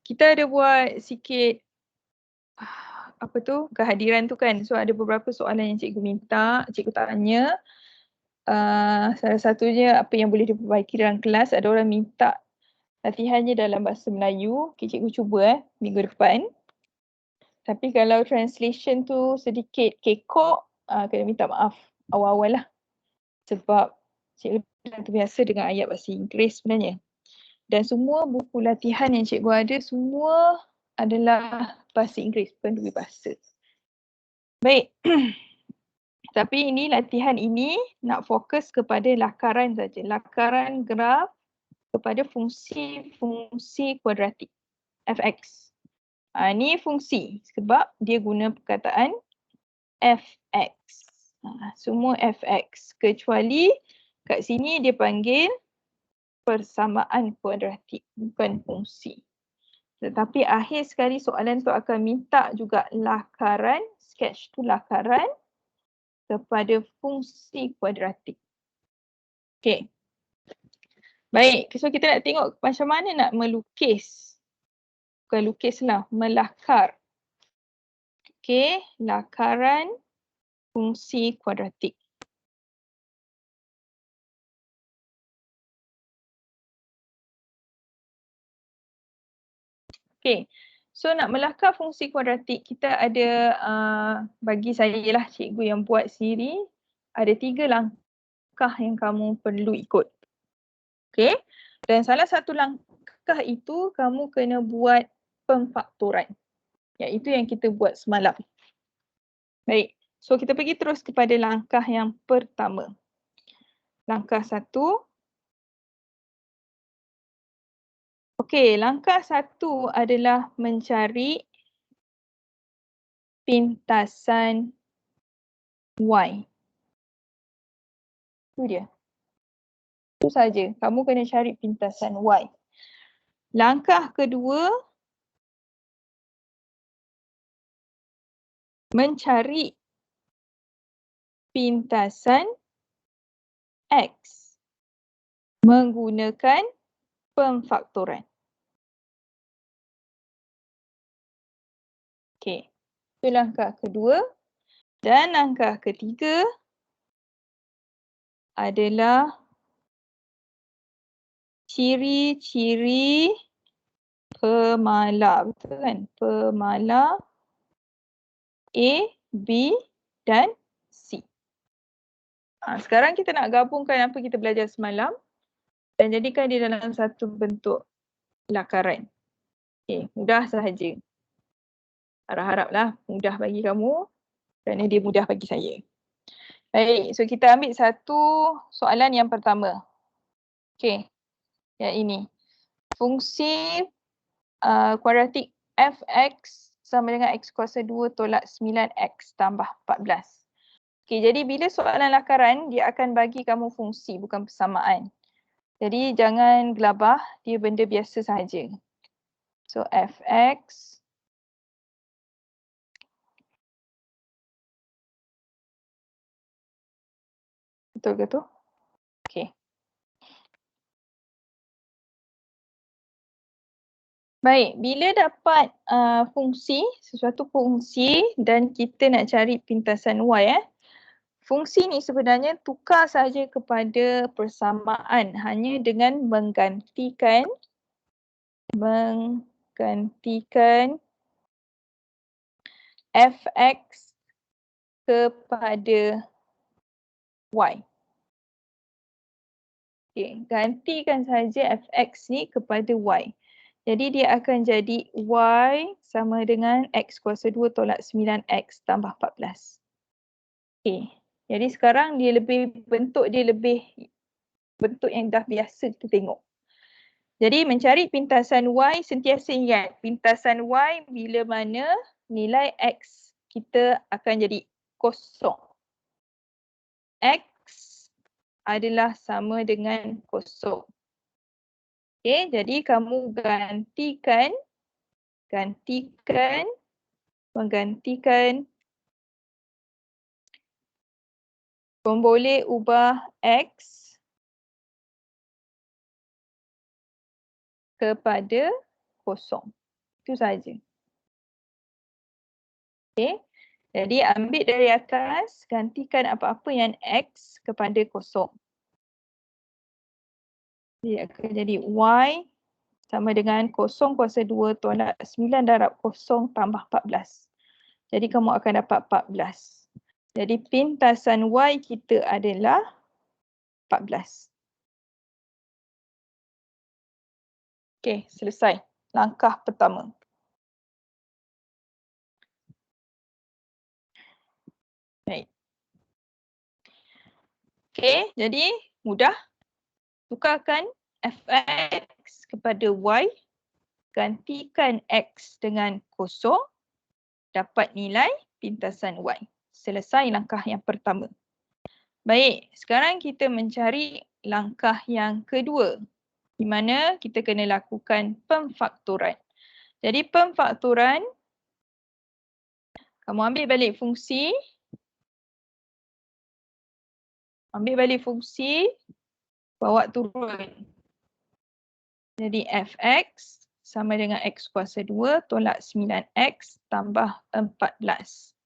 Kita ada buat sikit apa tu, kehadiran tu kan. So ada beberapa soalan yang cikgu minta, cikgu tanya. Salah satunya apa yang boleh diperbaiki dalam kelas, ada orang minta latihannya dalam bahasa Melayu. Okay, cikgu cuba minggu depan. Tapi kalau translation tu sedikit kekok, kena minta maaf awal-awal lah. Sebab cikgu dah terbiasa dengan ayat bahasa Inggeris sebenarnya. Dan semua buku latihan yang cikgu ada semua adalah bahasa Inggeris, bukan dua bahasa. Baik. Tapi ini latihan ini nak fokus kepada lakaran saja. Lakaran graf kepada fungsi kuadratik fx. Ni fungsi sebab dia guna perkataan fx. Semua fx kecuali kat sini dia panggil persamaan kuadratik, bukan fungsi. Tetapi akhir sekali soalan tu akan minta juga lakaran, sketch tu lakaran kepada fungsi kuadratik. Okey. Baik, so kita nak tengok macam mana nak melukis. Bukan lukis lah, melakar. Okey, lakaran fungsi kuadratik. Okey, so nak melakar fungsi kuadratik, kita ada, bagi saya lah cikgu yang buat sendiri, ada 3 langkah yang kamu perlu ikut. Okey, dan salah satu langkah itu kamu kena buat pemfaktoran, iaitu yang kita buat semalam. Baik, so kita pergi terus kepada langkah yang pertama. Langkah 1. Okey, langkah 1 adalah mencari pintasan Y. Itu dia. Itu saja. Kamu kena cari pintasan Y. Langkah kedua, mencari pintasan X menggunakan pemfaktoran. Okey, itu langkah kedua. Dan langkah ketiga adalah ciri-ciri pemala, betul kan? Pemala A, B dan C. Sekarang kita nak gabungkan apa kita belajar semalam dan jadikan dia dalam satu bentuk lakaran. Okey, mudah sahaja. Harap-haraplah mudah bagi kamu kerana dia mudah bagi saya. Baik, so kita ambil satu soalan yang pertama. Okey, yang ini. Fungsi kuadratik fx sama dengan x kuasa 2 tolak 9x tambah 14. Okey, jadi bila soalan lakaran, dia akan bagi kamu fungsi, bukan persamaan. Jadi jangan gelabah, dia benda biasa sahaja. So fx betul ke tu? Okey. Baik, bila dapat fungsi, sesuatu fungsi dan kita nak cari pintasan y, fungsi ni sebenarnya tukar saja kepada persamaan hanya dengan menggantikan fx kepada y. Okay, gantikan saja fx ni kepada y. Jadi dia akan jadi y sama dengan x kuasa 2 tolak 9x tambah 14. Okay, jadi sekarang dia lebih, bentuk dia lebih bentuk yang dah biasa kita tengok. Jadi mencari pintasan y, sentiasa ingat pintasan y bila mana nilai x kita akan jadi kosong. X adalah sama dengan kosong. Okay, jadi kamu menggantikan boleh ubah x kepada kosong. Itu saja. Okay. Jadi ambil dari atas, gantikan apa-apa yang X kepada kosong. Jadi akan jadi Y sama dengan kosong kuasa 2 tolak 9 darab kosong tambah 14. Jadi kamu akan dapat 14. Jadi pintasan Y kita adalah 14. Okey, selesai. Langkah pertama. Baik. Okey, jadi mudah. Tukarkan fx kepada y, gantikan x dengan kosong, dapat nilai pintasan y. Selesai langkah yang pertama. Baik, sekarang kita mencari langkah yang kedua, di mana kita kena lakukan pemfaktoran. Jadi pemfaktoran, kamu ambil balik fungsi, bawa turun. Jadi fx sama dengan x kuasa 2 tolak 9x tambah 14.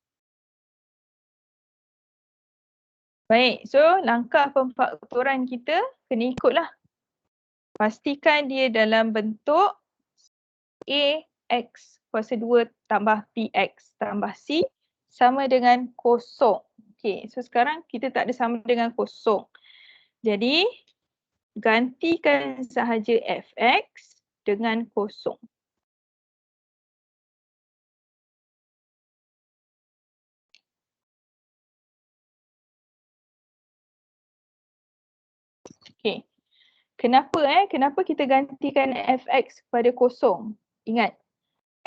Baik, so langkah pemfaktoran kita kena ikutlah. Pastikan dia dalam bentuk ax kuasa 2 tambah bx tambah c sama dengan kosong. Okey, so sekarang kita tak ada sama dengan kosong. Jadi gantikan sahaja fx dengan kosong. Okey. Kenapa kita gantikan fx kepada kosong? Ingat,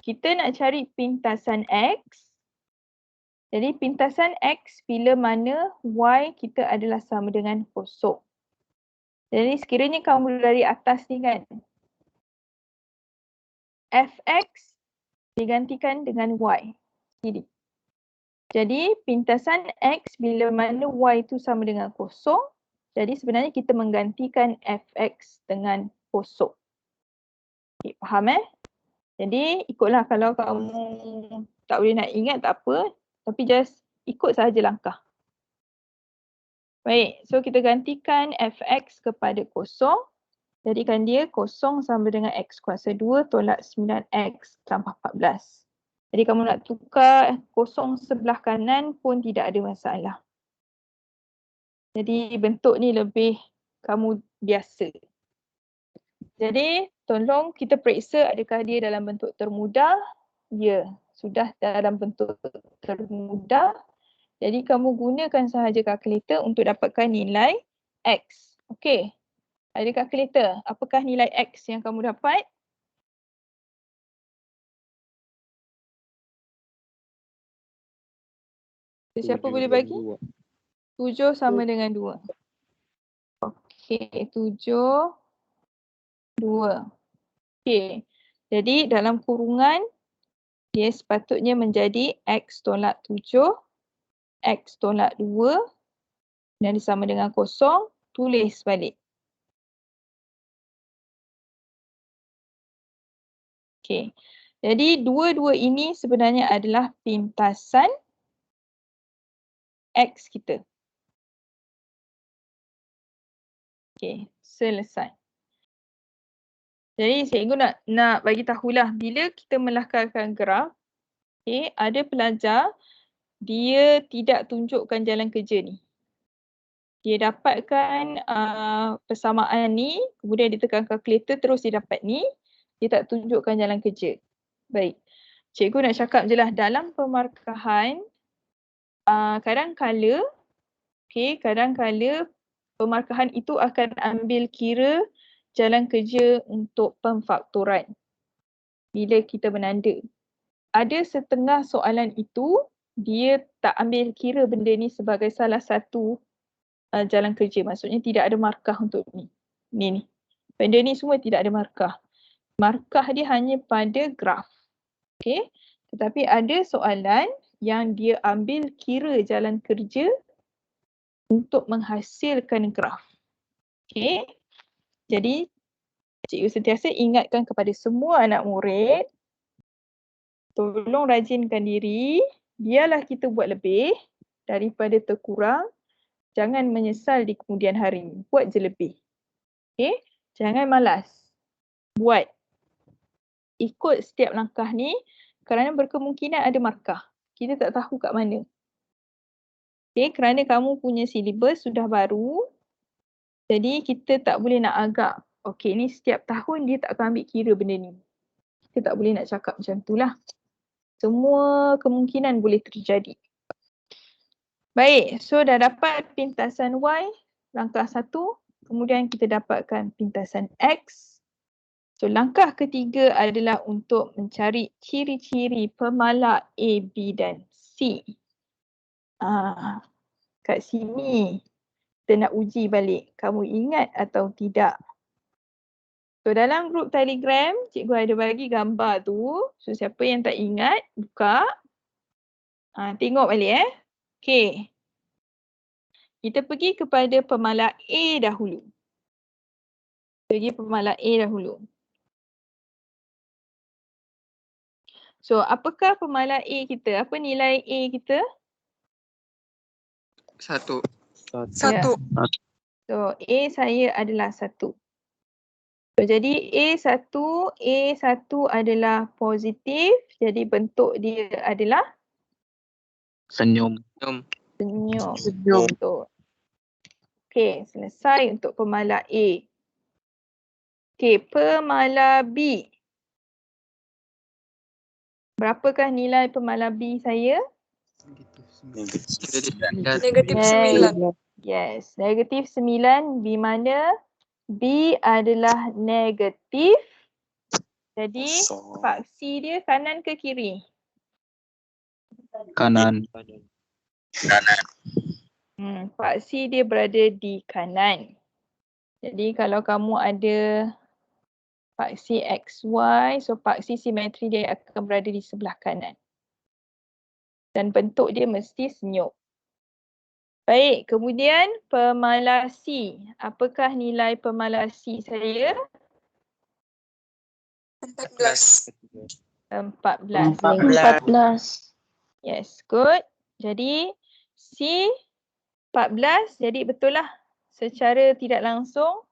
kita nak cari pintasan x. Jadi pintasan x bila mana y kita adalah sama dengan kosong. Jadi sekiranya kamu dari atas ni kan, fx digantikan dengan y. Jadi pintasan x bila mana y itu sama dengan kosong, jadi sebenarnya kita menggantikan fx dengan kosong. Okay, faham Jadi ikutlah, kalau kamu tak boleh nak ingat tak apa, tapi just ikut sahaja langkah. Baik, so kita gantikan fx kepada kosong. Jadikan dia kosong sama dengan x kuasa 2 tolak 9x tambah 14. Jadi kamu nak tukar kosong sebelah kanan pun tidak ada masalah. Jadi bentuk ni lebih kamu biasa. Jadi tolong kita periksa adakah dia dalam bentuk termudah. Ya, sudah dalam bentuk termudah. Jadi kamu gunakan sahaja kalkulator untuk dapatkan nilai X. Okey. Ada kalkulator. Apakah nilai X yang kamu dapat? Siapa boleh bagi? 7 sama dengan 2. Okey, 7, 2. Okey. Jadi dalam kurungan dia sepatutnya menjadi X tolak 7, X tolak 2 dan sama dengan kosong, tulis balik. Okey. Jadi dua-dua ini sebenarnya adalah pintasan X kita. Okey, selesai. Jadi cikgu nak bagi tahulah bila kita melakarkan graf, okey, ada pelajar dia tidak tunjukkan jalan kerja ni. Dia dapatkan persamaan ni, kemudian dia tekan kalkulator terus dia dapat ni, dia tak tunjukkan jalan kerja. Baik. Cikgu nak cakap je lah, dalam pemarkahan kadang-kala pemarkahan itu akan ambil kira jalan kerja untuk pemfaktoran bila kita menanda. Ada setengah soalan itu dia tak ambil kira benda ni sebagai salah satu jalan kerja. Maksudnya tidak ada markah untuk ni. Ni. Benda ni semua tidak ada markah. Markah dia hanya pada graf. Okey. Tetapi ada soalan yang dia ambil kira jalan kerja untuk menghasilkan graf. Okey. Jadi Cikgu sentiasa ingatkan kepada semua anak murid, tolong rajinkan diri, biarlah kita buat lebih daripada terkurang, jangan menyesal di kemudian hari. Buat je lebih. Okay? Jangan malas. Buat. Ikut setiap langkah ni kerana berkemungkinan ada markah. Kita tak tahu kat mana. Okay? Kerana kamu punya silibus sudah baru, jadi kita tak boleh nak agak, okey ni setiap tahun dia tak akan ambil kira benda ni. Kita tak boleh nak cakap macam tu lah. Semua kemungkinan boleh terjadi. Baik, so dah dapat pintasan Y, langkah 1. Kemudian kita dapatkan pintasan X. So langkah ketiga adalah untuk mencari ciri-ciri pemala A, B dan C. Kat sini kita nak uji balik, kamu ingat atau tidak? So dalam grup Telegram, cikgu ada bagi gambar tu. So siapa yang tak ingat, buka. Tengok balik Okay. Kita pergi kepada pemala A dahulu. Pergi pemala A dahulu. So apakah pemala A kita? Apa nilai A kita? 1. Ya. So A saya adalah 1. So jadi A1 adalah positif. Jadi bentuk dia adalah Senyum. senyum. Betul. Okay, selesai untuk pemala A. Okay, pemala B. Berapakah nilai pemala B saya? Negatif 9. Yes, negatif 9 di mana B adalah negatif. Jadi faksi dia kanan ke kiri? Kanan. Faksi dia berada di kanan. Jadi kalau kamu ada faksi XY, so faksi simetri dia akan berada di sebelah kanan. Dan bentuk dia mesti senyum. Baik, kemudian pemala C. Apakah nilai pemala C saya? 14. 14. Yes, good. Jadi C 14, jadi betul lah. Secara tidak langsung,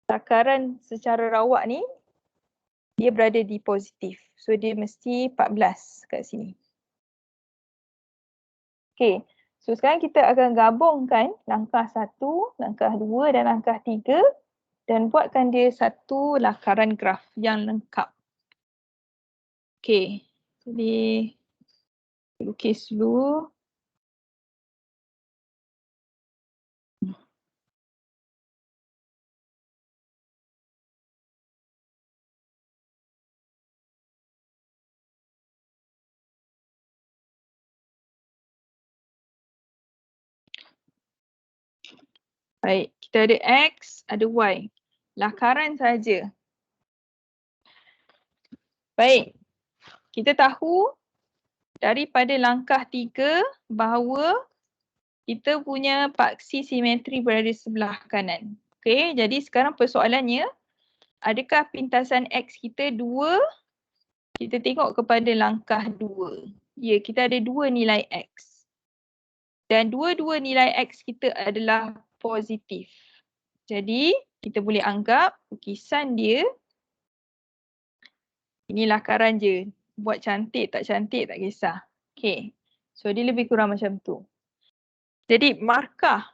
takaran secara rawak ni, dia berada di positif. So dia mesti 14 kat sini. Okay. So sekarang kita akan gabungkan langkah 1, langkah 2 dan langkah 3 dan buatkan dia satu lakaran graf yang lengkap. Okay. Jadi lukis dulu. Baik, kita ada X, ada Y. Lakaran saja. Baik, kita tahu daripada langkah 3 bahawa kita punya paksi simetri berada di sebelah kanan. Okey, jadi sekarang persoalannya, adakah pintasan X kita 2? Kita tengok kepada langkah 2. Ya, kita ada 2 nilai X. Dan dua-dua nilai X kita adalah positif. Jadi, kita boleh anggap lukisan dia, ini lakaran je. Buat cantik tak kisah. Okay. So, dia lebih kurang macam tu. Jadi, markah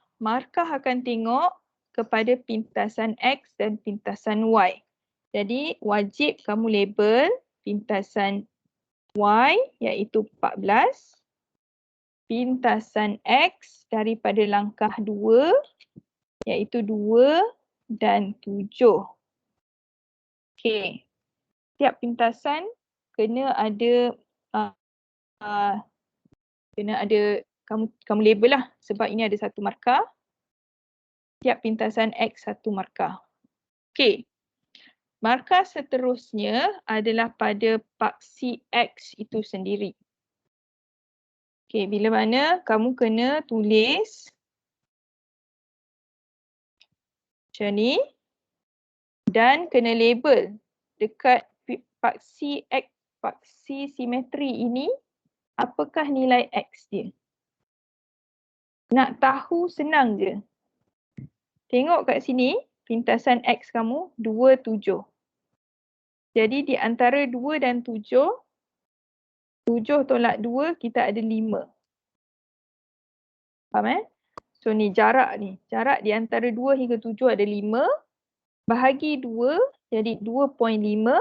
akan tengok kepada pintasan X dan pintasan Y. Jadi, wajib kamu label pintasan Y iaitu 14. Pintasan X daripada langkah 2 iaitu 2 dan 7. Okey. Setiap pintasan kena ada kamu label lah sebab ini ada satu markah. Setiap pintasan X satu markah. Okey. Markah seterusnya adalah pada paksi X itu sendiri. Okey, bila mana kamu kena tulis macam ni. Dan kena label dekat paksi X, paksi simetri ini, apakah nilai X dia. Nak tahu senang je. Tengok kat sini, pintasan X kamu 2, 7. Jadi di antara 2 dan 7, 7 tolak 2 kita ada 5. Faham So ni jarak ni. Jarak di antara 2 hingga 7 ada 5. Bahagi 2 jadi 2.5.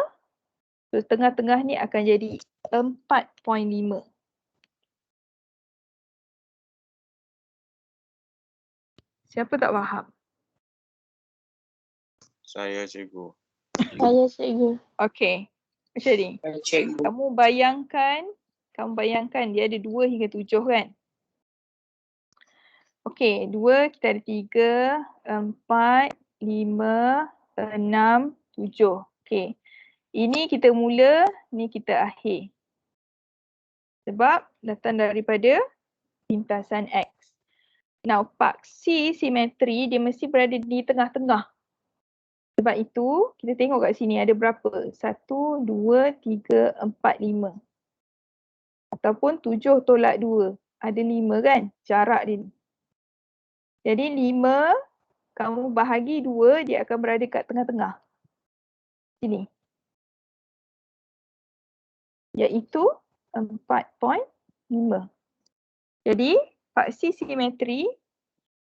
So tengah-tengah ni akan jadi 4.5. Siapa tak faham? Saya cikgu. Saya cikgu. Okey. Macam ni. Cikgu. Kamu bayangkan dia ada 2 hingga 7 kan? Okey, 2 kita ada 3, 4, 5, 6, 7. Okey. Ini kita mula, ni kita akhir. Sebab datang daripada pintasan X. Now, paksi simetri dia mesti berada di tengah-tengah. Sebab itu, kita tengok kat sini ada berapa? 1, 2, 3, 4, 5. Ataupun 7 tolak 2. Ada 5 kan? Jarak dia ni. Jadi 5, kamu bahagi 2, dia akan berada kat tengah-tengah. Sini. Iaitu 4.5. Jadi, paksi simetri,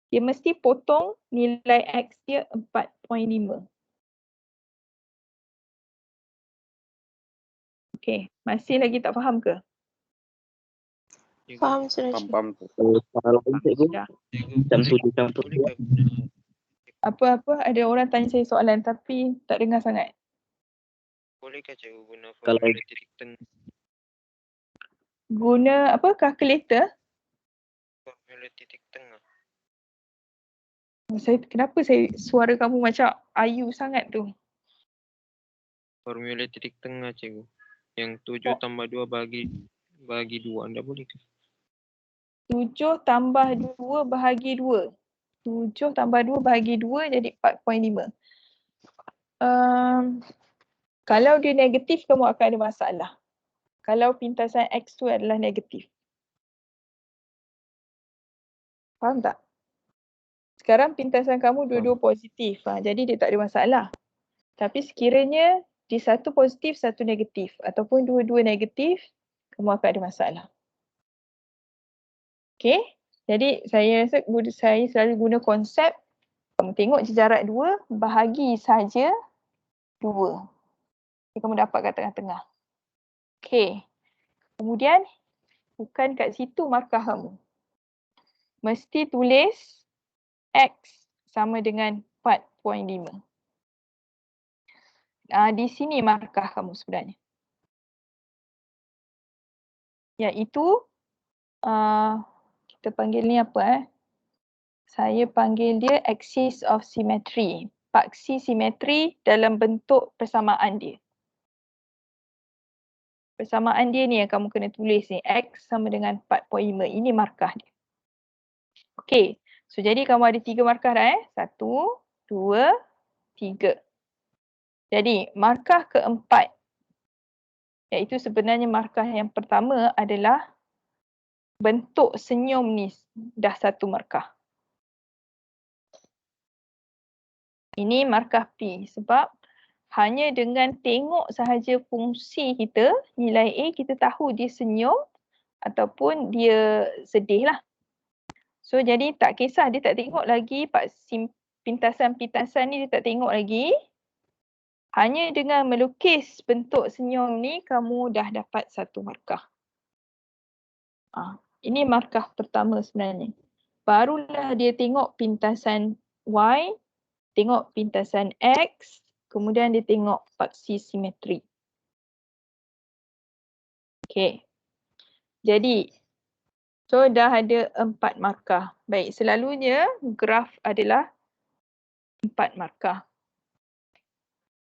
dia mesti potong nilai X dia 4.5. Okey, masih lagi tak faham ke? Faham sudah cikgu. Pam-pam tu. Kalau cikgu, Dah. campur campur. Apa-apa, ada orang tanya saya soalan tapi tak dengar sangat. Bolehkah cikgu guna Kalau- formula titik tengah? Guna apa? Kalkulator? Formula titik tengah. Kenapa suara kamu macam ayu sangat tu? Formula titik tengah cikgu. Yang 7 tambah 2 bagi 2. Anda boleh ke? 7 tambah 2 bahagi 2. 7 tambah 2 bahagi 2 jadi 4.5. Kalau dia negatif, kamu akan ada masalah. Kalau pintasan X tu adalah negatif. Faham tak? Sekarang pintasan kamu dua-dua positif. Jadi dia tak ada masalah. Tapi sekiranya di satu positif, satu negatif. Ataupun dua-dua negatif, kamu akan ada masalah. Okay? Jadi saya rasa saya selalu guna konsep. Kamu tengok je jarak 2, bahagi saja 2. Jadi kamu dapat kat tengah-tengah. Okay. Kemudian, bukan kat situ markah kamu. Mesti tulis X sama dengan 4.5. Di sini markah kamu sebenarnya. Iaitu, kita panggil ni apa Saya panggil dia axis of symmetry. Paksi simetri dalam bentuk persamaan dia. Persamaan dia ni yang kamu kena tulis ni. X sama dengan 4.5. Ini markah dia. Okey. So jadi kamu ada 3 markah dah 1, 2, 3. Jadi markah keempat. Iaitu sebenarnya markah yang pertama adalah bentuk senyum ni dah satu markah. Ini markah P sebab hanya dengan tengok sahaja fungsi kita, nilai A, kita tahu dia senyum ataupun dia sedih lah. So jadi tak kisah dia tak tengok lagi pintasan-pintasan ni dia tak tengok lagi. Hanya dengan melukis bentuk senyum ni kamu dah dapat satu markah. Ini markah pertama sebenarnya. Barulah dia tengok pintasan Y, tengok pintasan X, kemudian dia tengok paksi simetri. Okey. Jadi, so dah ada 4 markah. Baik, selalunya graf adalah 4 markah.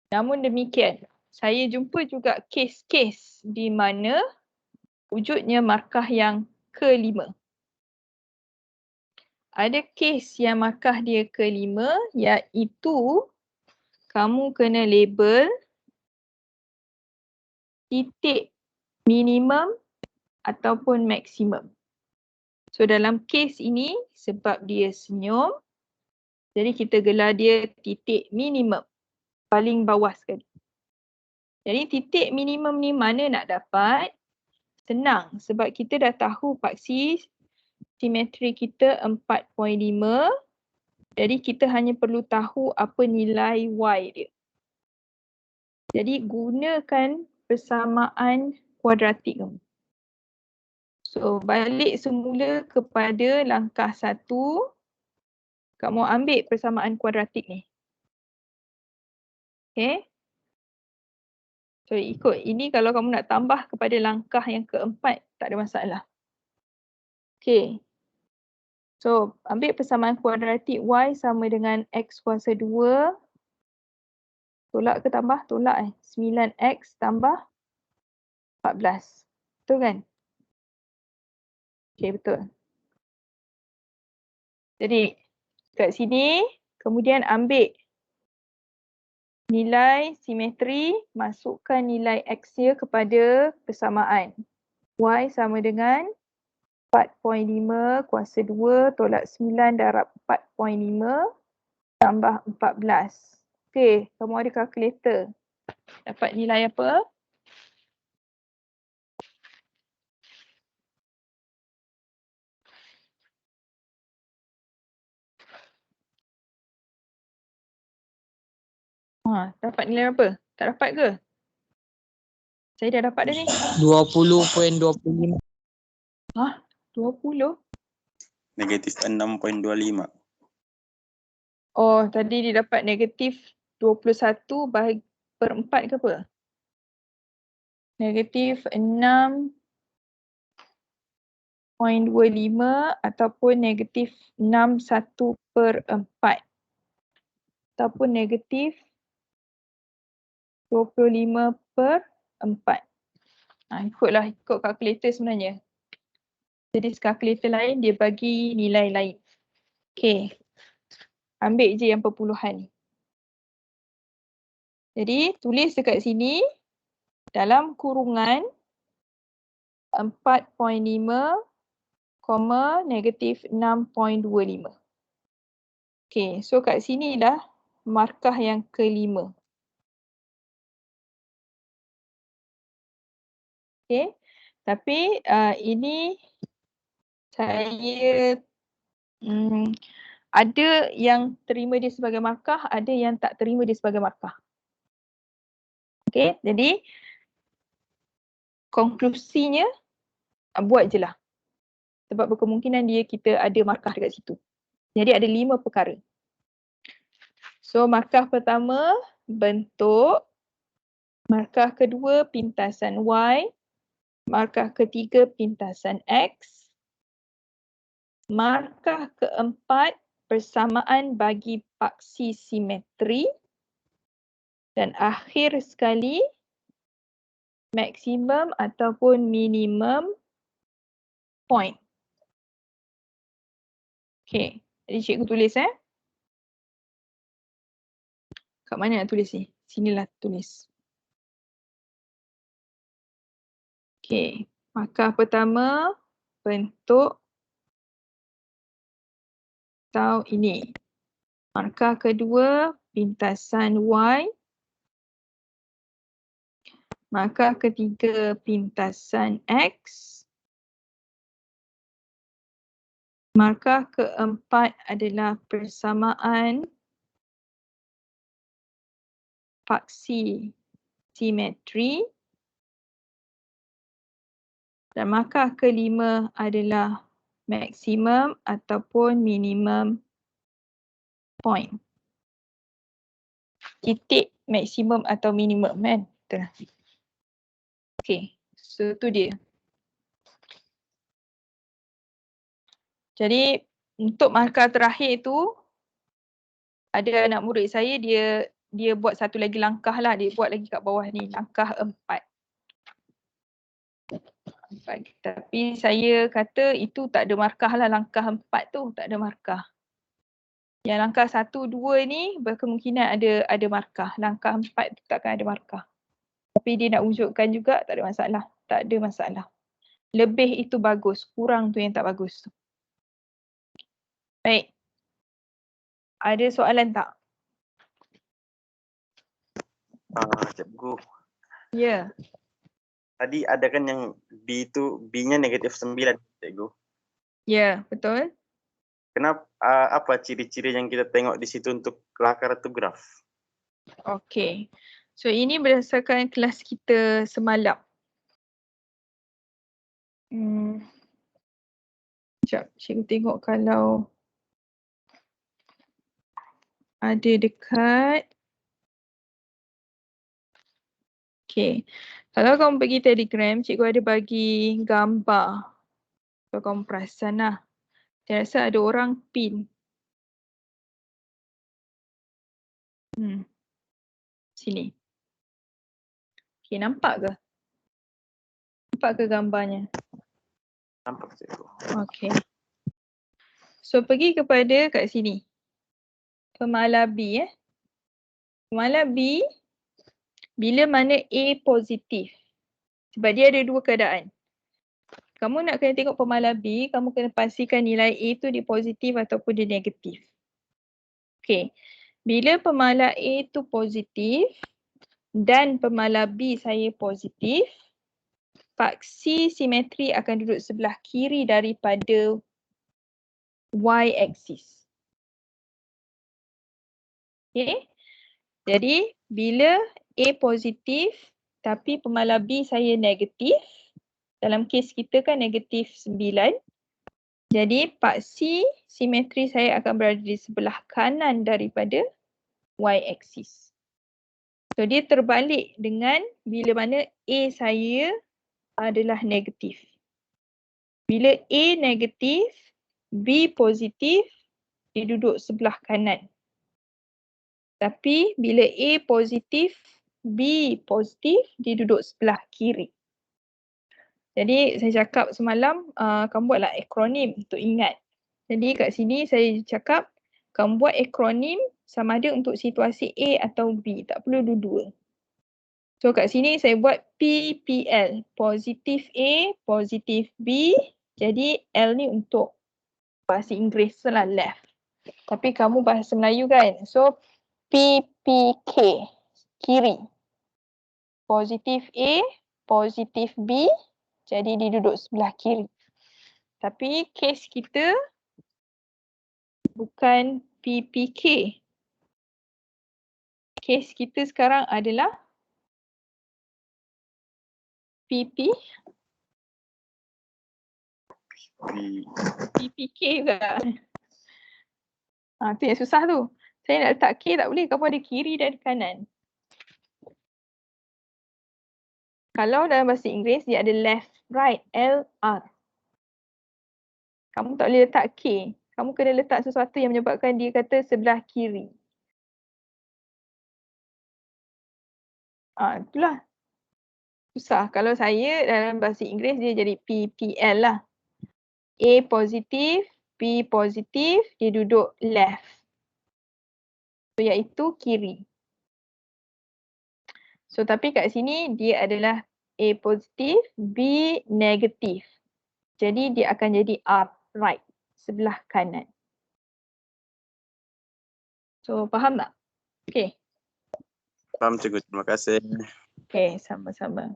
Namun demikian, saya jumpa juga kes-kes di mana wujudnya markah yang ke-5. Ada kes yang markah dia ke-5 iaitu kamu kena label titik minimum ataupun maksimum. So dalam kes ini sebab dia senyum, jadi kita gelar dia titik minimum, paling bawah sekali. Jadi titik minimum ni mana nak dapat? Senang sebab kita dah tahu paksi simetri kita 4.5. Jadi kita hanya perlu tahu apa nilai Y dia. Jadi gunakan persamaan kuadratik kamu. So balik semula kepada langkah 1. Kamu ambil persamaan kuadratik ni. Okay. So ikut ini kalau kamu nak tambah kepada langkah yang keempat, tak ada masalah. Okay. So ambil persamaan kuadratik Y sama dengan X kuasa 2. Tolak ke tambah? Tolak 9X tambah 14. Betul kan? Okay, betul. Jadi kat sini kemudian ambil nilai simetri, masukkan nilai X dia kepada persamaan. Y sama dengan 4.5 kuasa 2 tolak 9 darab 4.5 tambah 14. Okey, kamu ada kalkulator. Dapat nilai apa? Dapat nilai apa? Tak dapat ke? Saya dah dapat dah ni. 20.25. 20? Negatif 6.25. Oh, tadi dia dapat negatif 21 bahagi per 4 ke apa? Negatif 6.25 ataupun negatif 61 per 4. Ataupun negatif 25 per 4. Ikut kalkulator sebenarnya. Jadi kalkulator lain dia bagi nilai lain. Okey. Ambil je yang perpuluhan ni. Jadi tulis dekat sini dalam kurungan 4.5, negatif 6.25. Okey, so kat sini dah markah yang kelima. Okey, tapi ini saya ada yang terima dia sebagai markah, ada yang tak terima dia sebagai markah. Okey, jadi konklusinya buat je lah. Sebab berkemungkinan kita ada markah dekat situ. Jadi ada 5 perkara. So markah pertama bentuk, markah kedua pintasan Y, markah ketiga pintasan X, markah keempat persamaan bagi paksi simetri, dan akhir sekali maksimum ataupun minimum point. Okay, jadi cikgu tulis Kat mana nak tulis ni? Sinilah tulis. Okay, markah pertama bentuk atau ini. Markah kedua pintasan Y. Markah ketiga pintasan X. Markah keempat adalah persamaan paksi simetri. Dan markah kelima adalah maksimum ataupun minimum point. Titik maksimum atau minimum kan? Betul. Okay, so tu dia. Jadi untuk markah terakhir tu ada anak murid saya dia buat satu lagi langkah lah, dia buat lagi kat bawah ni, langkah 4. Tapi saya kata itu tak ada markah lah, langkah 4 tu tak ada markah. Yang langkah 1, 2 ni berkemungkinan ada markah. Langkah 4 tu takkan ada markah. Tapi dia nak wujudkan juga tak ada masalah. Tak ada masalah. Lebih itu bagus. Kurang tu yang tak bagus. Baik. Ada soalan tak? Cikgu. Ya. Tadi ada kan yang B-nya negatif 9, cikgu. Ya, betul. Kenapa, apa ciri-ciri yang kita tengok di situ untuk kelakar atau graf? Okey. So ini berdasarkan kelas kita semalam. Sekejap, cikgu tengok kalau ada dekat. Okey. Kalau kamu pergi Telegram, cikgu ada bagi gambar. Kalau kamu perasan lah. Saya rasa ada orang pin. Sini. Okey, nampak ke? Nampak ke gambarnya? Nampak, cikgu. Okey. So pergi kepada kat sini. Pemalar B Pemalar B bila mana A positif. Sebab dia ada dua keadaan. Kamu nak kena tengok pemalar B, kamu kena pastikan nilai A tu dia positif ataupun dia negatif. Okey. Bila pemalar A tu positif dan pemalar B saya positif, paksi simetri akan duduk sebelah kiri daripada y-axis. Okey. Jadi bila A positif tapi pemalar B saya negatif, dalam kes kita kan negatif 9. Jadi paksi simetri saya akan berada di sebelah kanan daripada y-axis. So dia terbalik dengan bila mana A saya adalah negatif. Bila A negatif, B positif, dia duduk sebelah kanan. Tapi bila A positif, B positif, dia duduk sebelah kiri. Jadi saya cakap semalam, kamu buatlah akronim untuk ingat. Jadi kat sini saya cakap, kamu buat akronim sama ada untuk situasi A atau B. Tak perlu dua-dua. So kat sini saya buat PPL. Positif A, positif B. Jadi L ni untuk bahasa Inggeris lah, left. Tapi kamu bahasa Melayu kan? So PPK, kiri. Positif A, positif B. Jadi dia duduk sebelah kiri. Tapi kes kita bukan PPK. Kes kita sekarang adalah PPK juga. Tu yang susah tu. Saya nak letak K tak boleh. Kamu ada kiri dan kanan. Kalau dalam bahasa Inggeris dia ada left, right, L, R. Kamu tak boleh letak K. Kamu kena letak sesuatu yang menyebabkan dia kata sebelah kiri. Itulah. Susah. Kalau saya dalam bahasa Inggeris dia jadi PPL lah. A positif, B positif, dia duduk left. So, iaitu kiri. So tapi kat sini dia adalah A positif, B negatif. Jadi dia akan jadi R, right, sebelah kanan. So faham tak? Okay. Faham, cikgu. Terima kasih. Okay, sama-sama.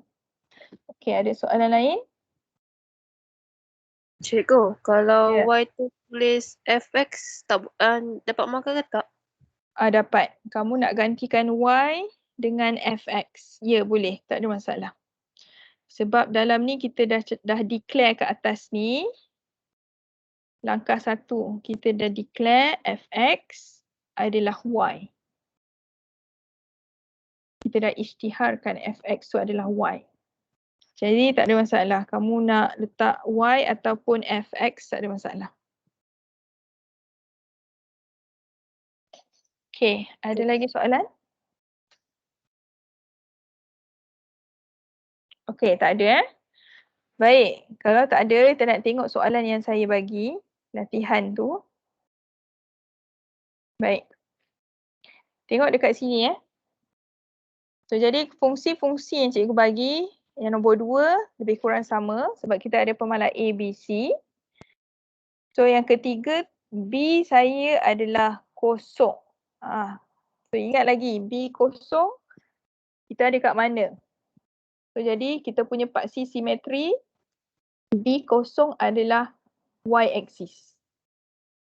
Okay, ada soalan lain? Cikgu, kalau Ya. Y tu tulis FX dapat markah ke tak? Dapat. Kamu nak gantikan Y dengan FX. Ya, boleh. Tak ada masalah. Sebab dalam ni kita dah declare kat atas ni. Langkah 1, kita dah declare FX adalah Y. Kita dah isytiharkan FX tu adalah Y. Jadi tak ada masalah. Kamu nak letak Y ataupun FX, tak ada masalah. Okay, ada lagi soalan? Okay, tak ada Baik, kalau tak ada, kita nak tengok soalan yang saya bagi, latihan tu. Baik. Tengok dekat sini So jadi fungsi-fungsi yang cikgu bagi yang nombor 2 lebih kurang sama sebab kita ada pemalas A, B, C. So yang ketiga B saya adalah kosong. So ingat lagi B kosong kita ada kat mana? So jadi kita punya paksi simetri B kosong adalah Y axis.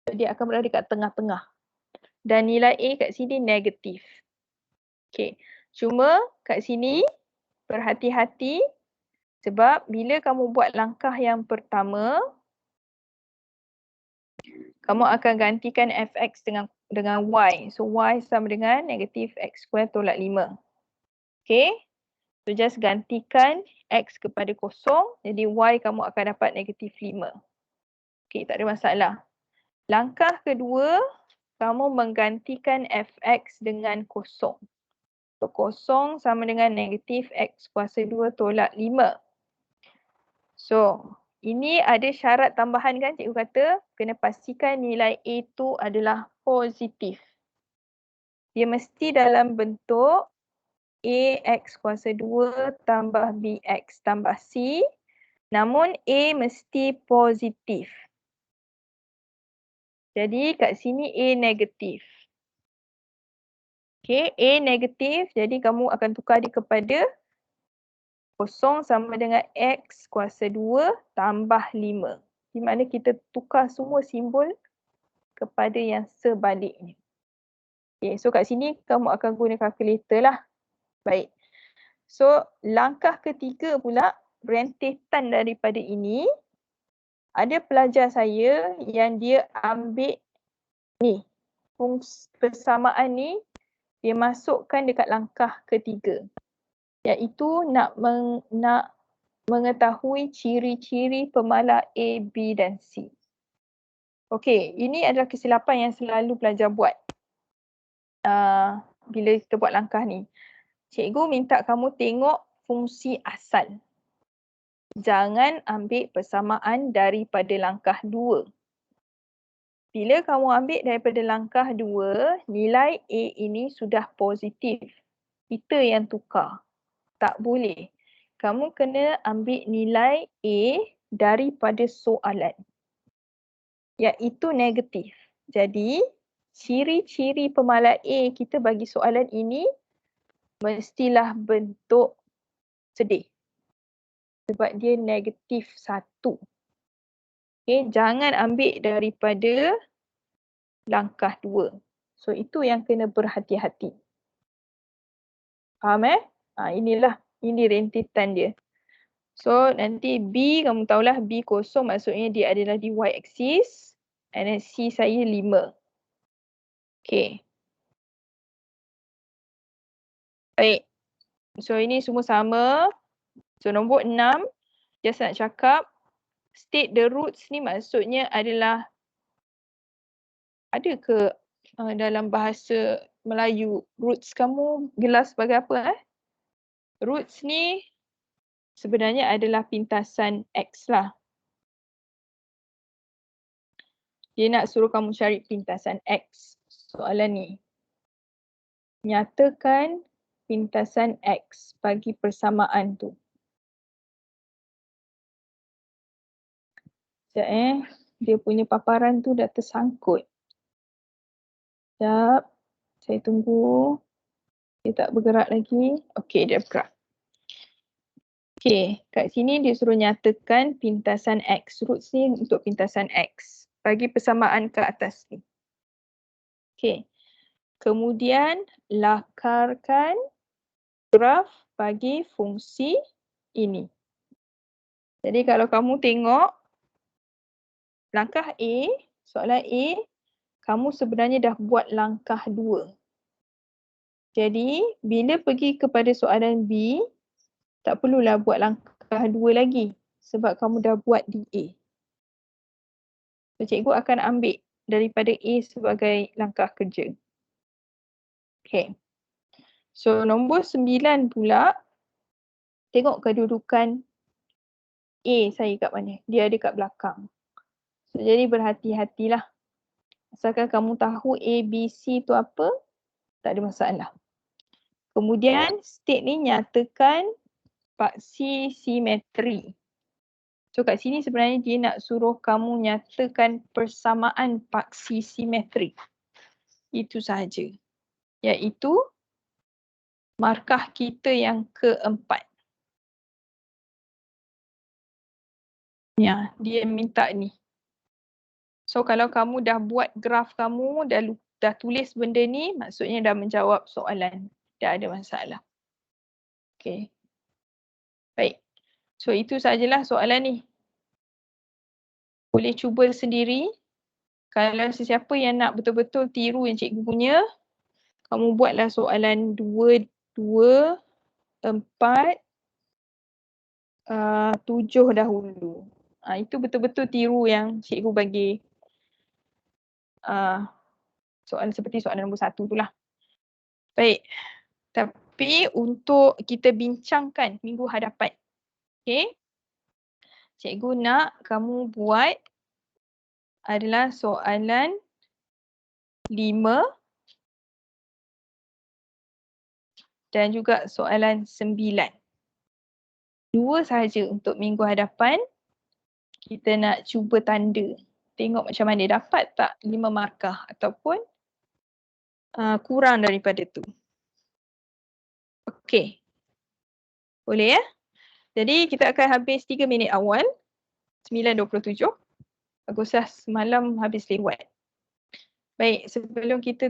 So dia akan berada kat tengah-tengah. Dan nilai A kat sini negatif. Okay. Cuma kat sini berhati-hati sebab bila kamu buat langkah yang pertama kamu akan gantikan fx dengan y. So y sama dengan negatif x square tolak 5. Okay. So just gantikan x kepada kosong. Jadi y kamu akan dapat negatif 5. Okay, tak ada masalah. Langkah kedua, kamu menggantikan fx dengan kosong. So kosong sama dengan negatif x kuasa 2 tolak 5. So ini ada syarat tambahan kan cikgu kata kena pastikan nilai A tu adalah positif. Dia mesti dalam bentuk AX kuasa 2 tambah BX tambah C. Namun A mesti positif. Jadi kat sini A negatif. Okay, A negatif jadi kamu akan tukar dia kepada kosong sama dengan X kuasa 2 tambah 5. Di mana kita tukar semua simbol kepada yang sebaliknya. Okay, so kat sini kamu akan guna kalkulator lah. Baik. So langkah ketiga pula rentetan daripada ini. Ada pelajar saya yang dia ambil ni. Persamaan ni dia masukkan dekat langkah ketiga. Iaitu nak mengetahui ciri-ciri pemalas A, B dan C. Okey, ini adalah kesilapan yang selalu pelajar buat bila kita buat langkah ni. Cikgu minta kamu tengok fungsi asal. Jangan ambil persamaan daripada langkah 2. Bila kamu ambil daripada langkah 2, nilai A ini sudah positif. Kita yang tukar. Tak boleh. Kamu kena ambil nilai A daripada soalan. Iaitu negatif. Jadi, ciri-ciri pemalas A kita bagi soalan ini mestilah bentuk sedih. Sebab dia negatif 1. Okay, jangan ambil daripada langkah 2. So, itu yang kena berhati-hati. Faham ini rentetan dia. So nanti B kamu tahulah B kosong maksudnya dia adalah di Y axis. And then C saya 5. Okay. Baik. So ini semua sama. So nombor 6. Just nak cakap. State the roots ni maksudnya adalah. Ada ke dalam bahasa Melayu roots kamu gelar sebagai apa? Roots ni sebenarnya adalah pintasan X lah. Dia nak suruh kamu cari pintasan X. Soalan ni. Nyatakan pintasan X bagi persamaan tu. Sekejap Dia punya paparan tu dah tersangkut. Sekejap. Saya tunggu. Dia tak bergerak lagi. Okey, dia bergerak. Okey, kat sini dia suruh nyatakan pintasan X. Roots ni untuk pintasan X. Bagi persamaan ke atas ni. Okey. Kemudian lakarkan graf bagi fungsi ini. Jadi kalau kamu tengok langkah A, soalan A, kamu sebenarnya dah buat langkah 2. Jadi bila pergi kepada soalan B, tak perlulah buat langkah 2 lagi sebab kamu dah buat di A. So cikgu akan ambil daripada A sebagai langkah kerja. Okay. So nombor 9 pula, tengok kedudukan A saya kat mana. Dia ada kat belakang. So jadi berhati-hatilah. Asalkan kamu tahu A, B, C tu apa, tak ada masalah. Kemudian state ni nyatakan paksi simetri. So kat sini sebenarnya dia nak suruh kamu nyatakan persamaan paksi simetri. Itu sahaja. Iaitu markah kita yang keempat. Ya, dia minta ni. So kalau kamu dah buat graf kamu, dah tulis benda ni, maksudnya dah menjawab soalan. Tak ada masalah. Okay. Baik. So itu sajalah soalan ni. Boleh cuba sendiri. Kalau sesiapa yang nak betul-betul tiru yang cikgu punya, kamu buatlah soalan 2, 4, 7 dahulu. Itu betul-betul tiru yang cikgu bagi soalan seperti soalan nombor 1 tu lah. Baik. Tapi untuk kita bincangkan minggu hadapan. Okay. Cikgu nak kamu buat adalah soalan 5 dan juga soalan 9. 2 sahaja untuk minggu hadapan. Kita nak cuba tanda. Tengok macam mana dapat tak 5 markah ataupun kurang daripada tu. Okey. Boleh ya? Jadi kita akan habis 3 minit awal. 9.27. Agustus semalam habis lewat. Baik, sebelum kita